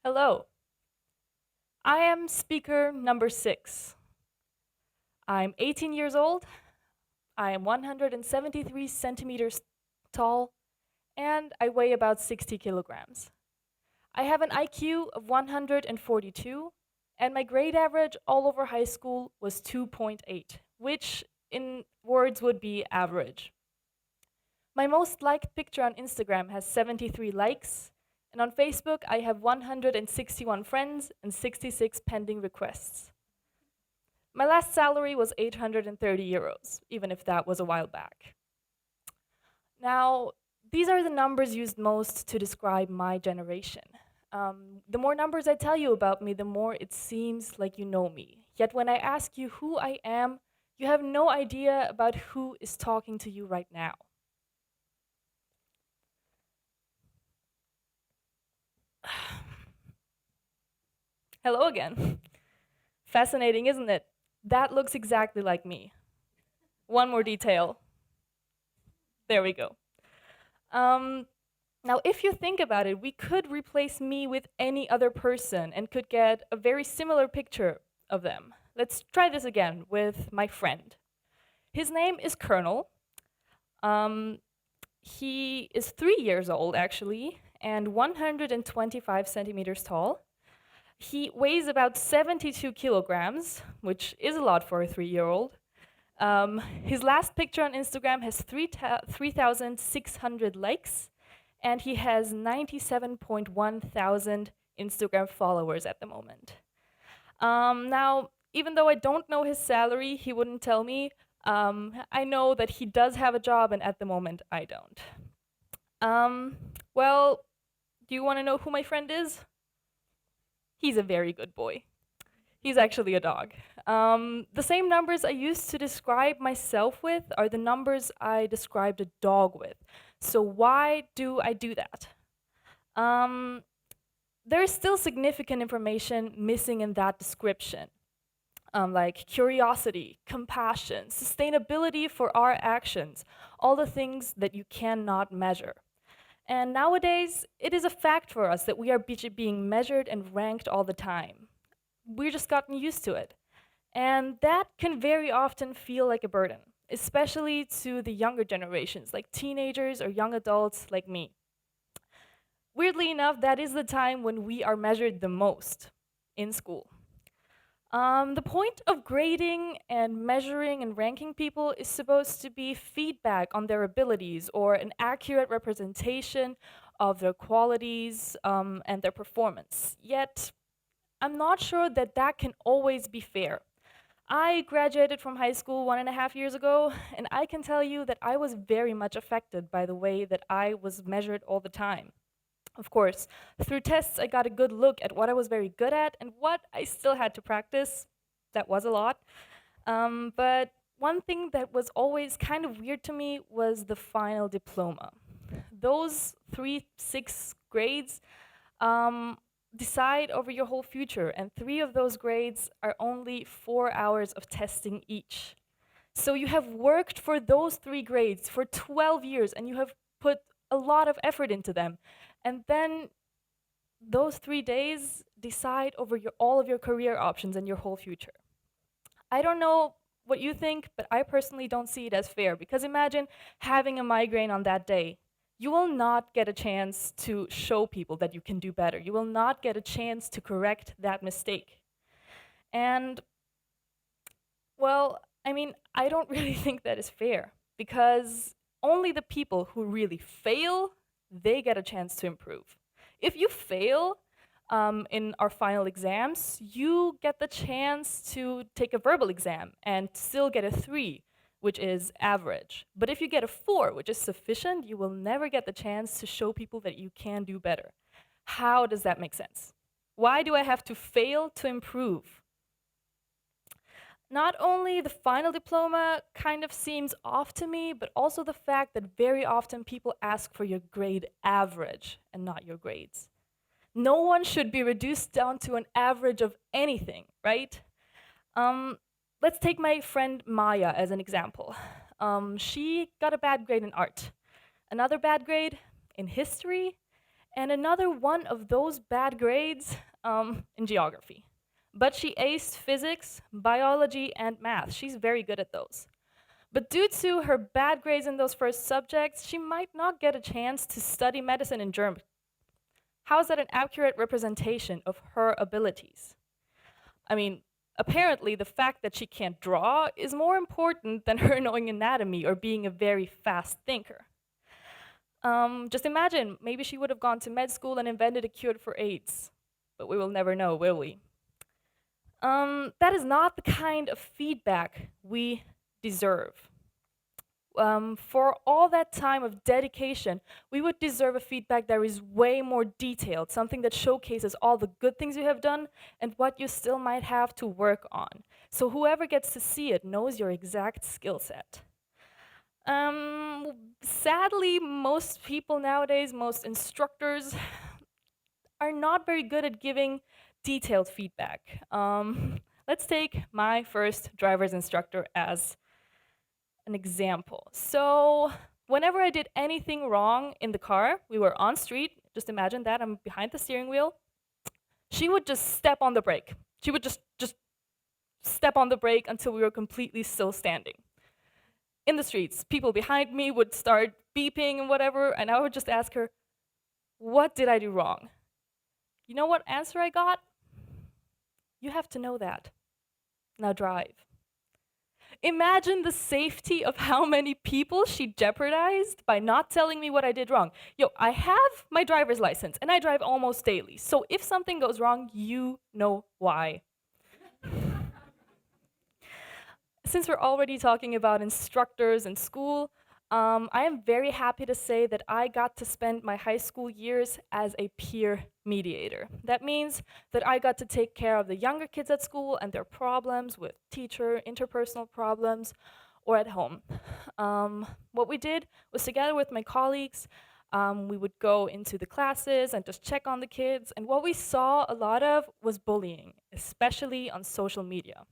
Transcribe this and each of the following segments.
Hello, I am speaker number 6. I'm 18 years old, I am 173 centimeters tall, and I weigh about 60 kilograms. I have an IQ of 142, and my grade average all over high school was 2.8, which in words would be average. My most liked picture on Instagram has 73 likes, and on Facebook I have 161 friends and 66 pending requests. My last salary was 830 euros, even if that was a while back. Now, these are the numbers used most to describe my generation. The more numbers I tell you about me, the more it seems like you know me. Yet when I ask you who I am, you have no idea about who is talking to you right now. Hello again. Fascinating, isn't it? That looks exactly like me. One more detail. There we go. Now, if you think about it, we could replace me with any other person and could get a very similar picture of them. Let's try this again with my friend. His name is Colonel. He is 3 years old, actually, and 125 centimeters tall. He weighs about 72 kilograms, which is a lot for a 3-year-old. His last picture on Instagram has 3,600 likes, and he has 97.1 thousand Instagram followers at the moment. Now, even though I don't know his salary, he wouldn't tell me. I know that he does have a job, and at the moment, I don't. Well, do you want to know who my friend is? He's a very good boy. He's actually a dog. The same numbers I used to describe myself with are the numbers I described a dog with. So why do I do that? There is still significant information missing in that description, like curiosity, compassion, sustainability for our actions, all the things that you cannot measure. And nowadays, it is a fact for us that we are being measured and ranked all the time. We've just gotten used to it. And that can very often feel like a burden, especially to the younger generations, like teenagers or young adults like me. Weirdly enough, that is the time when we are measured the most in school. The point of grading and measuring and ranking people is supposed to be feedback on their abilities or an accurate representation of their qualities and their performance. Yet, I'm not sure that that can always be fair. I graduated from high school 1.5 years ago, and I can tell you that I was very much affected by the way that I was measured all the time. Of course, through tests, I got a good look at what I was very good at and what I still had to practice. That was a lot. But one thing that was always kind of weird to me was the final diploma. Those 6 grades decide over your whole future, and 3 of those grades are only 4 hours of testing each. So you have worked for those 3 grades for 12 years, and you have put a lot of effort into them. And then those 3 days decide over all of your career options and your whole future. I don't know what you think, but I personally don't see it as fair, because imagine having a migraine on that day. You will not get a chance to show people that you can do better. You will not get a chance to correct that mistake. And, well, I mean, I don't really think that is fair, because only the people who really fail, they get a chance to improve. If you fail in our final exams, you get the chance to take a verbal exam and still get a 3, which is average. But if you get a 4, which is sufficient, you will never get the chance to show people that you can do better. How does that make sense? Why do I have to fail to improve? Not only the final diploma kind of seems off to me, but also the fact that very often people ask for your grade average and not your grades. No one should be reduced down to an average of anything, right? let's take my friend Maya as an example. She got a bad grade in art, another bad grade in history, and another one of those bad grades in geography. But she aced physics, biology, and math. She's very good at those. But due to her bad grades in those first subjects, she might not get a chance to study medicine in German. How is that an accurate representation of her abilities? I mean, apparently the fact that she can't draw is more important than her knowing anatomy or being a very fast thinker. Just imagine, maybe she would have gone to med school and invented a cure for AIDS. But we will never know, will we? That is not the kind of feedback we deserve. For all that time of dedication, we would deserve a feedback that is way more detailed, something that showcases all the good things you have done and what you still might have to work on. So whoever gets to see it knows your exact skill set. Sadly, most people nowadays, most instructors, are not very good at giving detailed feedback. Let's take my first driver's instructor as an example. So whenever I did anything wrong in the car, we were on street, just imagine that, I'm behind the steering wheel, she would just step on the brake. She would just step on the brake until we were completely still standing. In the streets, people behind me would start beeping and whatever, and I would just ask her, what did I do wrong? You know what answer I got? You have to know that. Now drive. Imagine the safety of how many people she jeopardized by not telling me what I did wrong. Yo, I have my driver's license and I drive almost daily. So if something goes wrong, you know why. Since we're already talking about instructors in school, I am very happy to say that I got to spend my high school years as a peer mediator. That means that I got to take care of the younger kids at school and their problems with teacher, interpersonal problems, or at home. What we did was together with my colleagues, we would go into the classes and just check on the kids, and what we saw a lot of was bullying, especially on social media.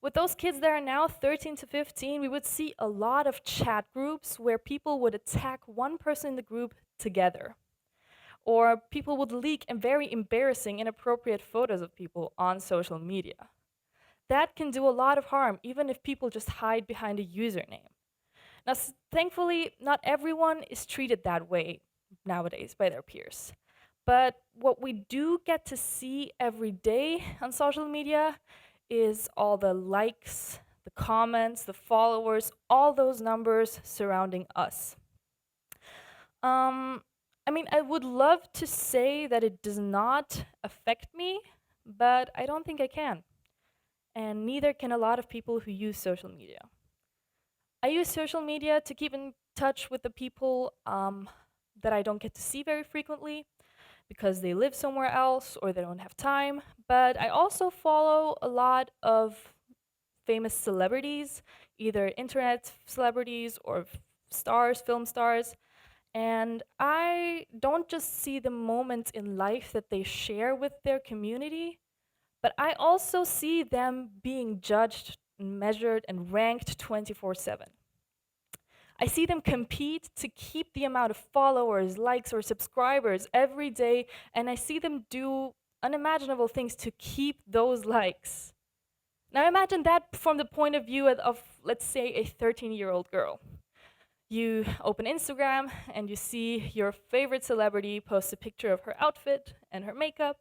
With those kids that are now 13 to 15, we would see a lot of chat groups where people would attack one person in the group together. Or people would leak very embarrassing, inappropriate photos of people on social media. That can do a lot of harm, even if people just hide behind a username. Now, thankfully, not everyone is treated that way nowadays by their peers. But what we do get to see every day on social media is all the likes, the comments, the followers, all those numbers surrounding us. I mean, I would love to say that it does not affect me, but I don't think I can. And neither can a lot of people who use social media. I use social media to keep in touch with the people that I don't get to see very frequently because they live somewhere else or they don't have time. But I also follow a lot of famous celebrities, either internet celebrities or stars, film stars. And I don't just see the moments in life that they share with their community, but I also see them being judged, measured, and ranked 24/7. I see them compete to keep the amount of followers, likes, or subscribers every day, and I see them do unimaginable things to keep those likes. Now imagine that from the point of view of let's say, a 13-year-old girl. You open Instagram and you see your favorite celebrity post a picture of her outfit and her makeup,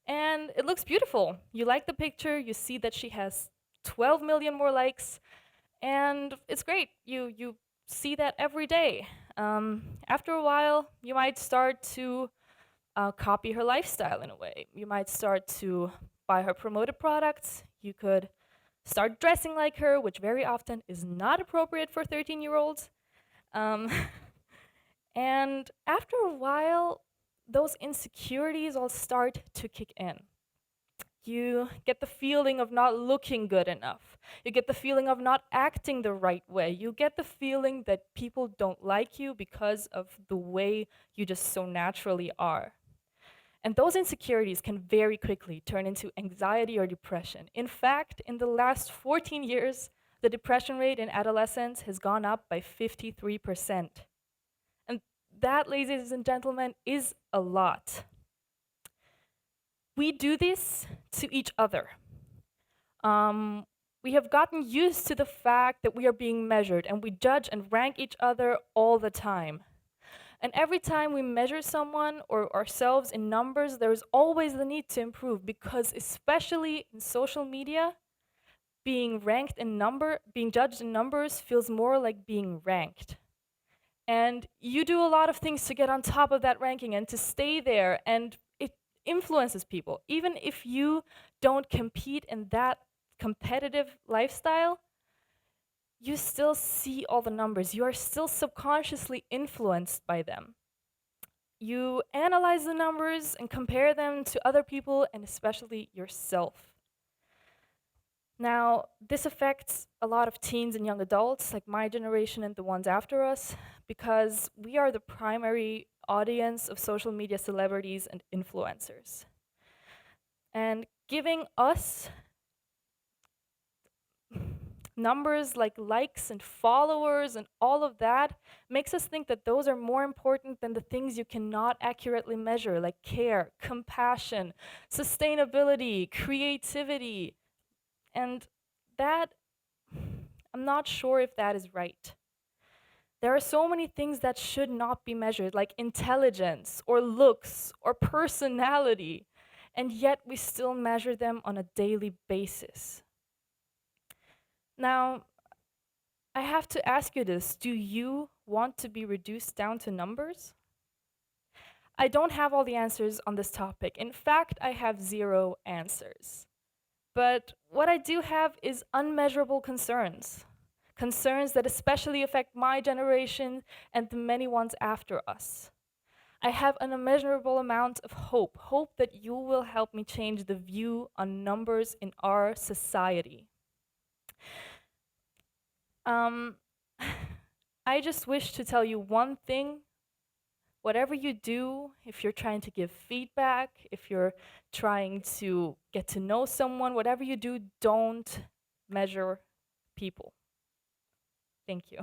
and it looks beautiful. You like the picture, you see that she has 12 million more likes, and it's great. You see that every day. After a while, you might start to copy her lifestyle in a way. You might start to buy her promoted products. You could start dressing like her, which very often is not appropriate for 13-year-olds. And after a while, those insecurities all start to kick in. You get the feeling of not looking good enough. You get the feeling of not acting the right way. You get the feeling that people don't like you because of the way you just so naturally are. And those insecurities can very quickly turn into anxiety or depression. In fact, in the last 14 years, the depression rate in adolescents has gone up by 53%. And that, ladies and gentlemen, is a lot. We do this to each other. We have gotten used to the fact that we are being measured, and we judge and rank each other all the time. And every time we measure someone or ourselves in numbers, there's always the need to improve, because especially in social media, being judged in numbers feels more like being ranked. And you do a lot of things to get on top of that ranking and to stay there, and it influences people. Even if you don't compete in that competitive lifestyle, you still see all the numbers. You are still subconsciously influenced by them. You analyze the numbers and compare them to other people and especially yourself. Now, this affects a lot of teens and young adults, like my generation and the ones after us, because we are the primary audience of social media celebrities and influencers. And giving us numbers like likes and followers and all of that makes us think that those are more important than the things you cannot accurately measure, like care, compassion, sustainability, creativity. And that, I'm not sure if that is right. There are so many things that should not be measured, like intelligence or looks or personality, and yet we still measure them on a daily basis. Now, I have to ask you this: do you want to be reduced down to numbers? I don't have all the answers on this topic. In fact, I have 0 answers. But what I do have is unmeasurable concerns. Concerns that especially affect my generation and the many ones after us. I have an immeasurable amount of hope that you will help me change the view on numbers in our society. I just wish to tell you one thing. Whatever you do, if you're trying to give feedback, if you're trying to get to know someone, whatever you do, don't measure people. Thank you.